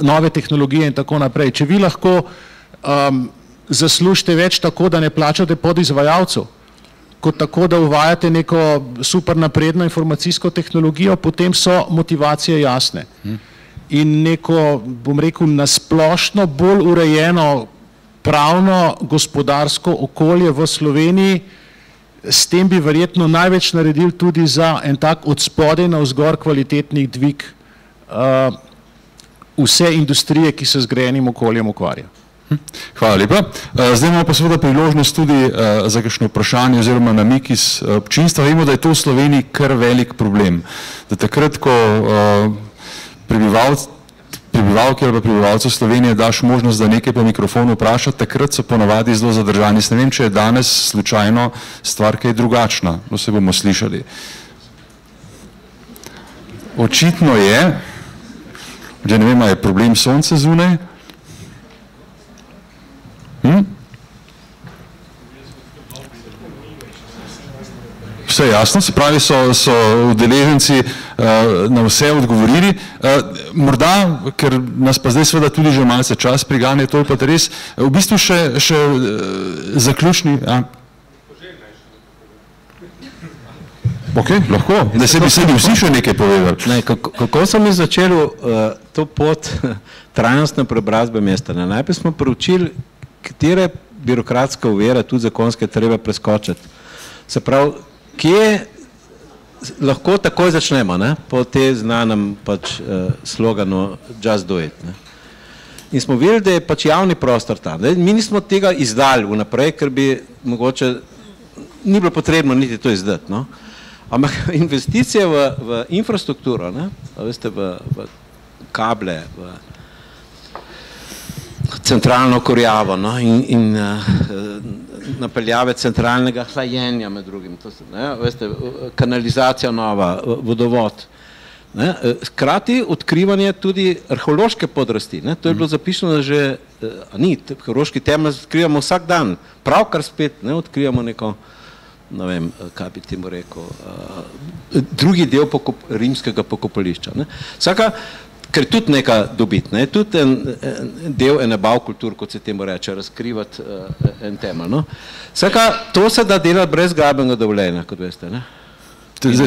nove tehnologije in tako naprej. Če vi lahko zaslužite več tako, da ne plačate podizvajalcev, kot tako, da uvajate neko super napredno informacijsko tehnologijo, potem so motivacije jasne. In neko, bom rekel, nasplošno bolj urejeno pravno gospodarsko okolje v Sloveniji, s tem bi verjetno največ naredili tudi za en tak od spodaj navzgor kvalitetnih dvig vse industrije, ki se z grajenim okoljem ukvarja. Hvala lepa. Zdaj imamo pa seveda priložnost tudi za kakšno vprašanje oziroma namik iz občinstva. Vemo, da je to v Sloveniji kar velik problem. Da takrat, ko prebivalke ali prebivalcev Slovenije daš možnost, da nekaj po mikrofonu vpraša, takrat so ponavadi zelo zadržani. Ne vem, če je danes slučajno stvar kaj drugačna. No, se bomo slišali. Očitno je, že ne vem, je problem sonce zunaj? Vse jasno, se pravi, so udeleženci na vse odgovorili. Morda, ker nas pa zdaj seveda tudi že malce čas priganja, to je pa res, v bistvu še zaključni... Ok, lahko, da se bi vsi še nekaj povedali. Kako sem začel to pot trajnostne preobrazbe mesta? Najprej smo proučili, katere birokratske ovire, tudi zakonske, treba preskočiti. Se pravi, kje lahko takoj začnemo, po te znanem sloganu Just do it. In smo videli, da je javni prostor tam. Mi nismo tega izdali vnaprej, ker bi mogoče ni bilo potrebno niti to izdati. Ampak investicije v infrastrukturo, veste, v kable, v centralno kurjavo in napeljave centralnega hlajenja med drugim, veste, kanalizacija nova, vodovod. Hkrati odkrivanje tudi arheološke podrasti. To je bilo zapisano, da že ni, arheološki temelj odkrivamo vsak dan, pravkar spet odkrivamo neko, ne vem, kaj bi temu rekel, drugi del rimskega pokopališča. Vsaka, ker je tudi neka dobit, tudi en del ene bavkultur, kot se temu reče, razkrivati en temelj. Vsaka, to se da delati brez gradbenega dovoljenja, kot veste.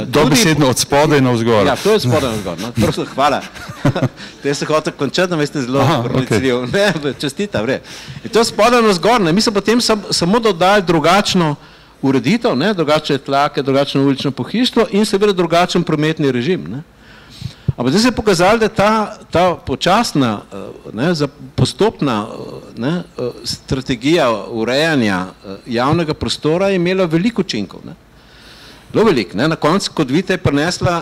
Dobesedno od spodaj navzgor. Ja, to je od spodaj navzgor. Hvala. Te se hotel končati, veste, zelo pronicljiv. Čestita, vre. In to je spodaj navzgor. Mi smo potem samo dodali drugačno ureditev, drugačne tlake, drugačno ulično pohištvo in seveda drugačen prometni režim. Ampak zdaj se je pokazalo, da ta počasna, postopna strategija urejanja javnega prostora je imela veliko učinkov. Zelo veliko. Na koncu, kot vidite, je prinesla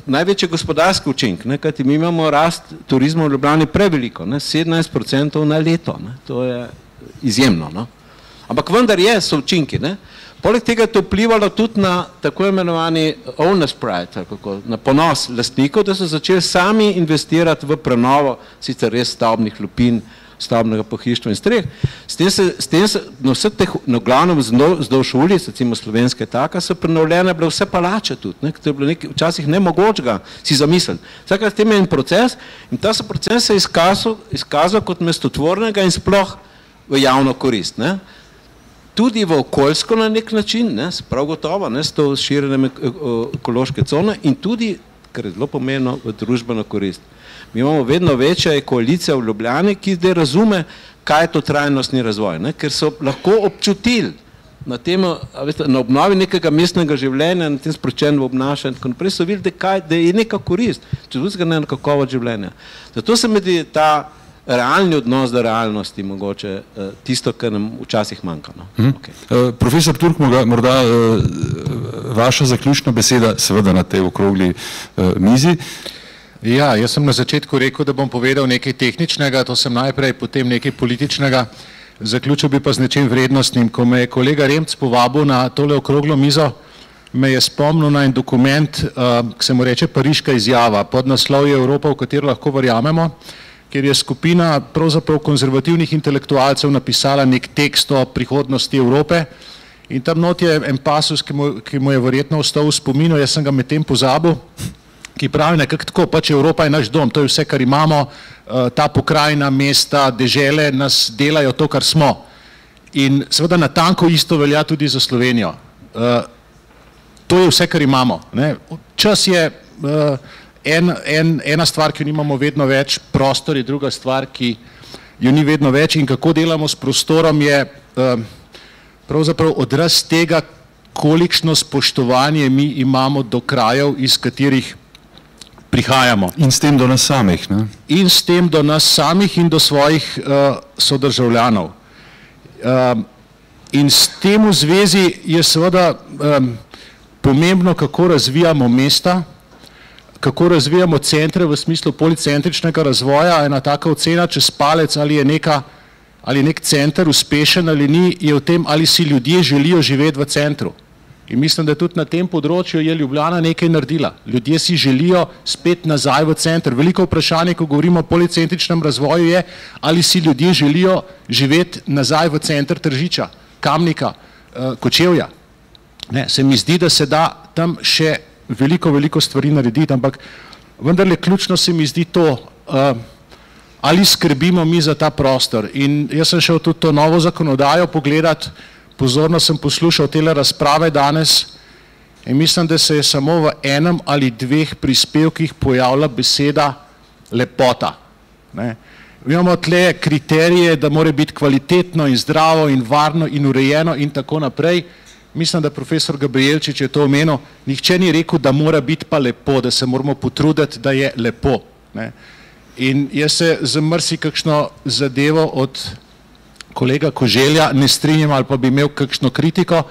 največji gospodarski učink, kajti mi imamo rast turizma v Ljubljani preveliko, 17% na leto. To je izjemno. Ampak vendar so učinki. Poleg tega je to vplivalo tudi na tako imenovani owner's pride, na ponos lastnikov, da so začeli sami investirati v prenovo sicer res stavbnih lupin stavbnega pohištva in streh. S tem se na vseh teh, na glavnem vzdolž ulic, recimo Slovenska je taka, so prenovljene bile vse palače tudi, ne, to je bilo nekaj včasih nemogočega si zamisliti. Vsakrat tem je en proces in ta proces se je izkazal kot mestotvornega in sploh v javno korist, ne. Tudi v okoljsko na nek način, ne, prav gotovo, ne, s to širjenjem ekološke cone in tudi, kar je zelo pomembno, v družbeno korist. Mi imamo vedno večja koalicija v Ljubljani, ki zdaj razume, kaj je to trajnostni razvoj, ne, ker so lahko občutili na temo, na obnovi nekega mestnega življenja, na tem sproščenem obnašanju in tako naprej, so videli, da je neka korist, če tudi ne na kakovost življenja. Zato se mi zdi ta realni odnos do realnosti mogoče tisto, kar nam včasih manjka. No? Okay. Profesor Turk, morda vaša zaključna beseda, seveda na tej okrogli mizi. Ja, jaz sem na začetku rekel, da bom povedal nekaj tehničnega, to sem najprej, potem nekaj političnega, zaključil bi pa z nečim vrednostnim. Ko me je kolega Remc povabil na tole okroglo mizo, me je spomnil na en dokument, ki se mu reče Pariška izjava, podnaslov je Evropa, v katero lahko verjamemo, kjer je skupina pravzaprav konzervativnih intelektualcev napisala nek tekst o prihodnosti Evrope in tam not je en pasus, ki mu je verjetno ostal v spominu, jaz sem ga medtem pozabil, ki pravi nekako tako, pač Evropa je naš dom, to je vse, kar imamo, ta pokrajina, mesta, dežele nas delajo to, kar smo. In seveda natanko isto velja tudi za Slovenijo. To je vse, kar imamo. Ne? Čas je ena stvar, ki jo nimamo vedno več, prostor je druga stvar, ki jo ni vedno več in kako delamo s prostorom je pravzaprav odraz tega, kolikšno spoštovanje mi imamo do krajev, iz katerih prihajamo. In s tem do nas samih, ne? In s tem do nas samih in do svojih sodržavljanov. In s tem v zvezi je seveda pomembno, kako razvijamo mesta, kako razvijamo centre v smislu policentričnega razvoja. Ena taka ocena čez palec, ali je nek center uspešen ali ni, je v tem, ali si ljudje želijo živeti v centru. In mislim, da tudi na tem področju je Ljubljana nekaj naredila. Ljudje si želijo spet nazaj v center. Veliko vprašanje, ko govorimo o policentričnem razvoju, je, ali si ljudje želijo živeti nazaj v center Tržiča, Kamnika, Kočevja. Ne, se mi zdi, da se da tam še veliko stvari narediti, ampak vendarle ključno se mi zdi to, ali skrbimo mi za ta prostor. In jaz sem šel tudi to novo zakonodajo pogledati, pozorno sem poslušal tele razprave danes in mislim, da se je samo v enem ali dveh prispevkih pojavila beseda lepota. Ne. Imamo tle kriterije, da mora biti kvalitetno in zdravo in varno in urejeno in tako naprej. Mislim, da profesor Gabrijelčič je to omenil, nihče ni rekel, da mora biti pa lepo, da se moramo potruditi, da je lepo. Ne. In jaz se z marsikakšno zadevo od kolega Koželja ne strinjam ali pa bi imel kakšno kritiko,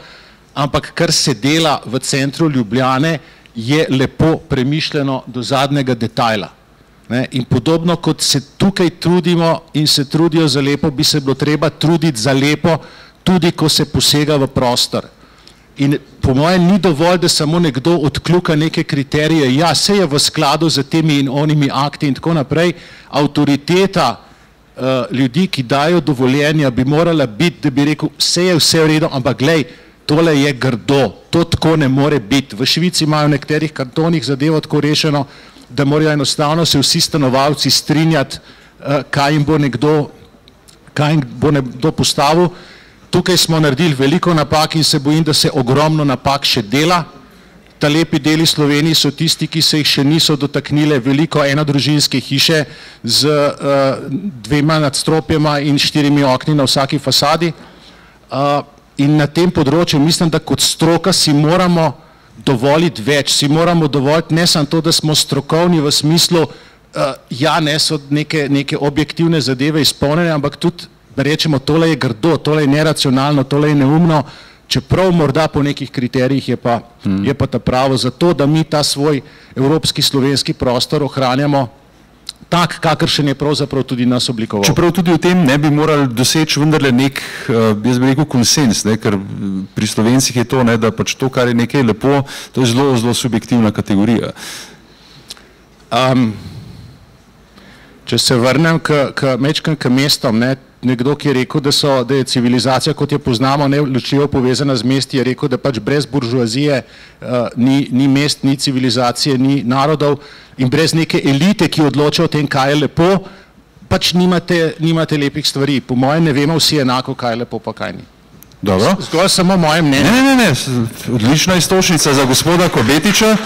ampak kar se dela v centru Ljubljane je lepo premišljeno do zadnjega detajla. Ne. In podobno kot se tukaj trudimo in se trudijo za lepo, bi se bilo treba truditi za lepo, tudi ko se posega v prostor. In po mojem ni dovolj, da samo nekdo odkljuka neke kriterije, ja, se je v skladu z temi in onimi akti in tako naprej, avtoriteta ljudi, ki dajo dovoljenja, bi morala biti, da bi rekel, vse je vse v redu, ampak glej, tole je grdo, to tako ne more biti. V Švici imajo v nekaterih kantonih zadevo tako rešeno, da morajo enostavno se vsi stanovalci strinjati, kaj jim bo nekdo postavil. Tukaj smo naredili veliko napak in se bojim, da se ogromno napak še dela. Ta lepi deli Sloveniji so tisti, ki se jih še niso dotaknile veliko enodružinske hiše z 2 nadstropjema in 4 okni na vsaki fasadi. In na tem področju mislim, da kot stroka si moramo dovoliti več, si moramo dovoliti ne samo to, da smo strokovni v smislu, ja, ne so neke objektivne zadeve izpolnjene, ampak tudi da rečemo, tole je grdo, tole je neracionalno, tole je neumno, čeprav morda po nekih kriterijih je pa ta pravo za to, da mi ta svoj evropski slovenski prostor ohranjamo tak, kakršen je pravzaprav tudi nas oblikoval. Čeprav tudi v tem ne bi morali doseči vendarle nek, jaz bi rekel, konsens, ne, ker pri Slovencih je to, ne, da pač to, kar je nekaj lepo, to je zelo subjektivna kategorija. Če se vrnem k mestom, nekdo, ki je rekel, da je civilizacija, kot jo poznamo, neločljivo povezana z mesti, je rekel, da pač brez buržoazije ni mest, ni civilizacije, ni narodov in brez neke elite, ki odloča o tem, kaj je lepo, pač nimate lepih stvari. Po mojem ne vemo vsi enako, kaj je lepo, pa kaj ni. Dobro. Zgolj samo moje mnenje. Ne, odlična istočnica za gospoda Kobetiča.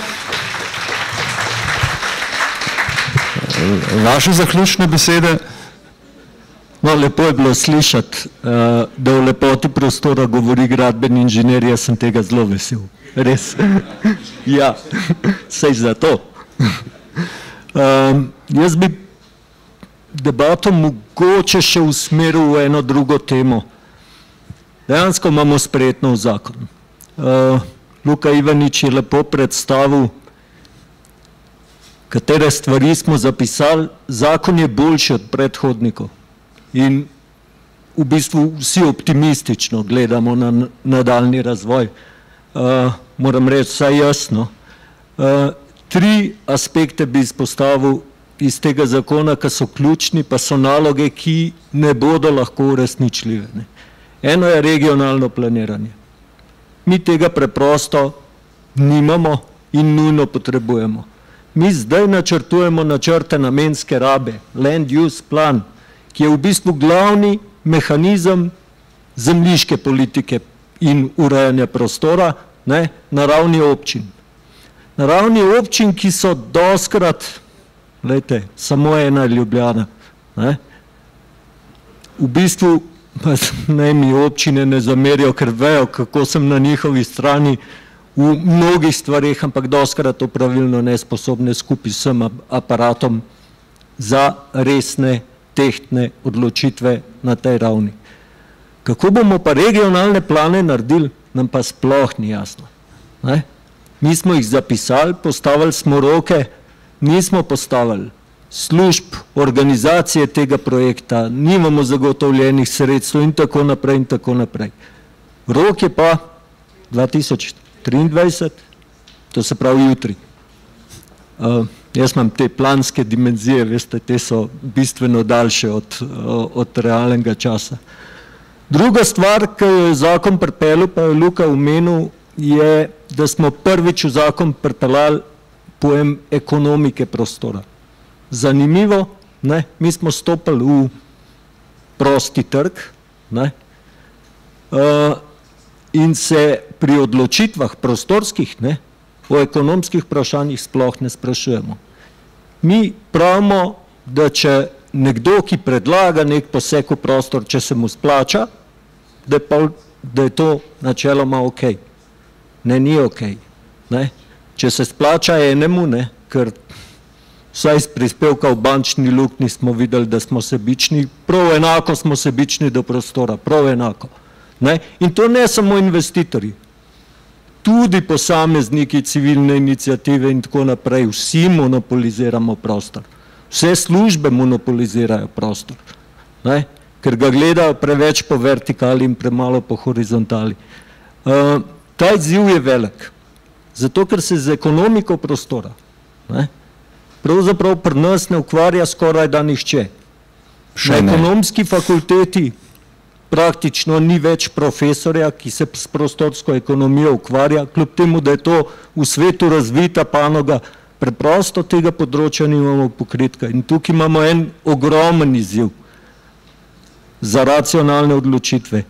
Vaše zaključne besede? No, lepo je bilo slišati, da o lepoti prostora govori gradbeni inženir, jaz sem tega zelo vesel. Res. Ja, sej zato. Jaz bi debato mogoče še usmeril v eno drugo temo. Dejansko imamo sprejet nov zakon. Luka Ivanič je lepo predstavil, katere stvari smo zapisali. Zakon je boljši od predhodnikov in v bistvu vsi optimistično gledamo na nadaljni razvoj. Moram reči, vsaj jasno. 3 aspekte bi izpostavil iz tega zakona, ki so ključni, pa so naloge, ki ne bodo lahko uresničljive. Eno je regionalno planiranje. Mi tega preprosto nimamo in nujno potrebujemo. Mi zdaj načrtujemo načrte namenske rabe, land use plan, ki je v bistvu glavni mehanizem zemljiške politike in urejanja prostora na ravni občin. Na ravni občin, ki so dostikrat, glejte, samo ena Ljubljana. V bistvu naj mi občine ne zamerijo, ker vejo, kako sem na njihovi strani v mnogih stvareh, ampak dostikrat opravilno nesposobne skupaj s vsem aparatom za resne, tehtne odločitve na tej ravni. Kako bomo pa regionalne plane naredili, nam pa sploh ni jasno. Mi smo jih zapisali, postavili smo roke, nismo postavili služb, organizacije tega projekta, nimamo zagotovljenih sredstev in tako naprej in tako naprej. Rok je pa 2023, to se pravi jutri. Jaz imam te planske dimenzije, veste, te so bistveno daljše od realnega časa. Druga stvar, ki je zakon pripeljal, pa je Luka omenil, je, da smo prvič v zakon pripeljali pojem ekonomike prostora. Zanimivo, mi smo stopili v prosti trg in se pri odločitvah prostorskih o ekonomskih vprašanjih sploh ne sprašujemo. Mi pravimo, da če nekdo, ki predlaga nek poseg v prostor, če se mu splača, da je to načeloma ok. Ne, ni ok. Če se splača enemu, ker vsaj iz prispevka v bančni luknji smo videli, da smo sebični, prav enako smo sebični do prostora, prav enako. In to ne samo investitorji, tudi posamezniki civilne iniciative in tako naprej, vsi monopoliziramo prostor. Vse službe monopolizirajo prostor, ker ga gledajo preveč po vertikali in premalo po horizontali. Ta izziv je velik, zato ker se z ekonomiko prostora pravzaprav pri nas ne ukvarja skoraj da nihče. Na ekonomski fakulteti praktično ni več profesorja, ki se s prostorsko ekonomijo ukvarja, kljub temu, da je to v svetu razvita panoga, preprosto tega področja nimamo pokritka. In tukaj imamo en ogromen izziv za racionalne odločitve.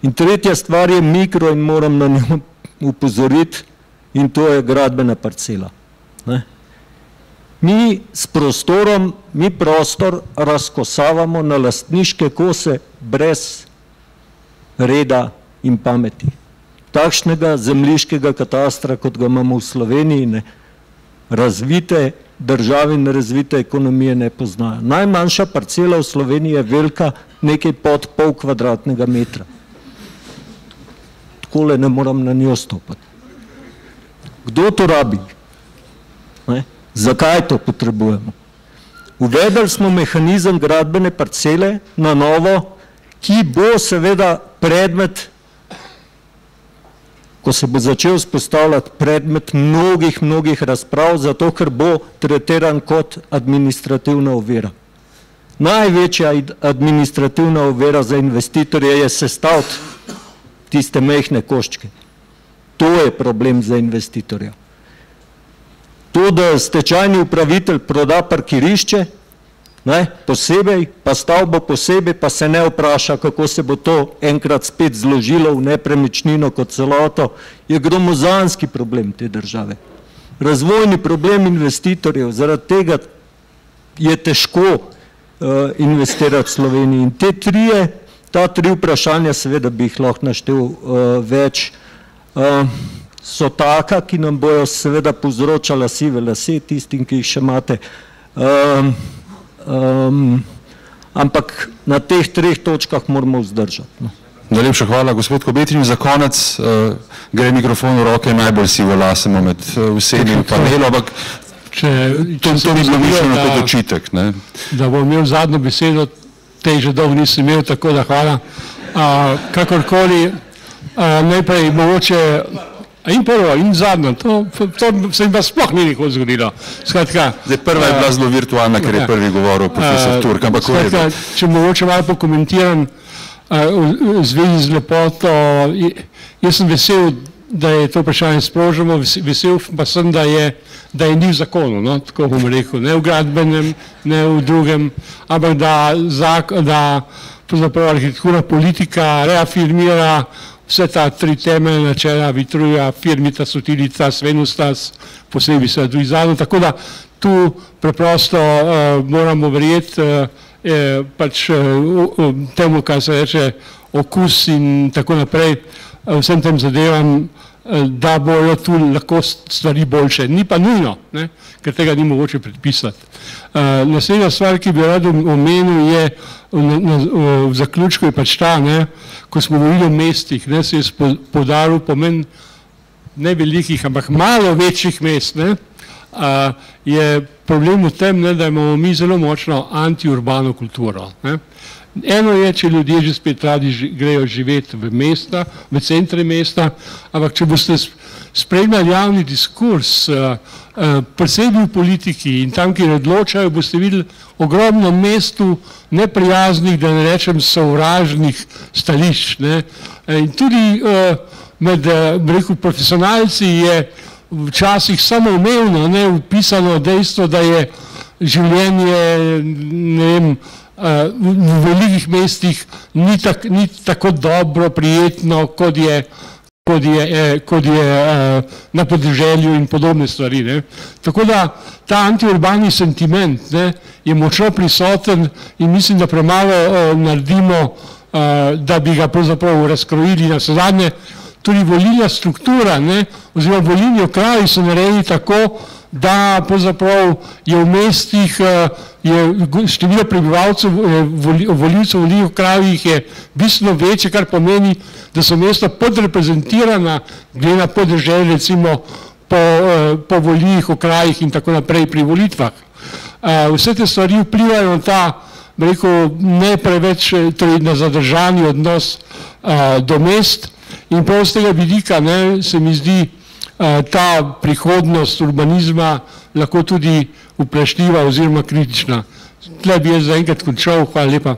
In tretja stvar je mikro in moram na njo upozoriti, in to je gradbena parcela. Mi s prostorom, mi prostor razkosavamo na lastniške kose brez reda in pameti. Takšnega zemljiškega katastra, kot ga imamo v Sloveniji, razvite države in razvite ekonomije ne poznajo. Najmanjša parcela v Sloveniji je velika nekaj pod pol kvadratnega metra. Takole ne moram na njo stopati. Kdo to rabi? Zakaj to potrebujemo? Uvedli smo mehanizem gradbene parcele na novo, ki bo seveda predmet, ko se bo začel vzpostavljati predmet mnogih razprav, zato ker bo tretiran kot administrativna ovira. Največja administrativna ovira za investitorje je sestaviti tiste majhne koščke. To je problem za investitorja. To, da stečajni upravitelj proda parkirišče, posebej, pa stavbo posebej, pa se ne vpraša, kako se bo to enkrat spet zložilo v nepremičnino kot celoto, je gromozanski problem te države. Razvojni problem investitorjev, zaradi tega je težko investirati v Sloveniji. In ta tri vprašanja, seveda bi jih lahko naštel več, so taka, ki nam bojo seveda povzročala sive lase, tistim, ki jih še imate. Ampak na teh treh točkah moramo vzdržati. Najlepša hvala, gospod Kobetrin. Za konec gre mikrofon v roke najbolj sivo lasemo med vsemi v panelu, ampak to ni bilo mišljeno kot očitek. Da bom imel zadnjo besedo, tej že dolgo nisem imel, tako da hvala. Kakorkoli, najprej mogoče in prvo in zadnjo, to se mi pa sploh ni nikoli zgodilo. Prva je bila zelo virtualna, ker je prvi govoril profesor Turk, ampak ko je bilo. Če mogoče malo pokomentiram v zvezi z lepoto, jaz sem vesel, da je to vprašanje sproženo, vesel pa sem, da je ni v zakonu, tako bom rekel, ne v gradbenem, ne v drugem, ampak da pravzaprav arhitektura politika reafirmira vse ta tri temeljne načela Vitruja, Firmitas, Utilitas, Venustas, posebej se tudi zadnjo, tako da tu preprosto moramo verjeti pač temu, kar se reče okus in tako naprej, vsem tem zadevam, da bojo tu lahko stvari boljše. Ni pa nujno, ker tega ni mogoče predpisati. Naslednja stvar, ki bi rad omenil, je v zaključku je pač ta, ko smo govorili o mestih, se je poudaril pomen ne velikih, ampak malo večjih mest, je problem v tem, da imamo mi zelo močno antiurbano kulturo. Eno je, če ljudje že spet radi grejo živeti v mesta, v centre mesta, ampak če boste spremljali javni diskurs, predvsem v politiki in tam, kjer odločajo, boste videli ogromno mestu neprijaznih, da ne rečem sovražnih stališč. In tudi med profesionalci je včasih samoumevno vpisano dejstvo, da je življenje, ne vem, v velikih mestih ni tako dobro, prijetno, kot je na podeželju in podobne stvari. Tako da ta antiurbani sentiment je močno prisoten in mislim, da premalo naredimo, da bi ga pravzaprav razkrojili. Na zadnje tudi volilna struktura oziroma volilni okraji so narejeni tako, da pravzaprav je v mestih število prebivalcev, volilcev v volilnih krajih je bistveno večje, kar pomeni, da so mesta podreprezentirana glede na podeželje, recimo po volilnih okrajih in tako naprej pri volitvah. Vse te stvari vplivajo na ta, rekel, ne preveč, torej na zadržani odnos do mest in prav z tega vidika se mi zdi ta prihodnost urbanizma lahko tudi vprašljiva oziroma kritična. Tle bi jaz zaenkrat končal, hvala lepa.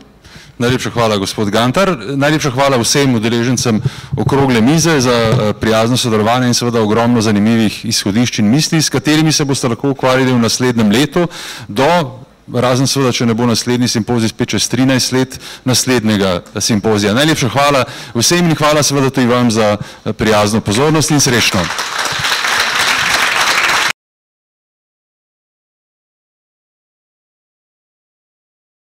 Najlepša hvala, gospod Gantar. Najlepša hvala vsem udeležencem okrogle mize za prijazno sodelovanje in seveda ogromno zanimivih izhodišč in misli, s katerimi se boste lahko ukvarjali v naslednjem letu razen seveda, če ne bo naslednji simpozij spet čez 13 let naslednjega simpozija. Najlepša hvala vsem in hvala seveda tudi vam za prijazno pozornost in srečno.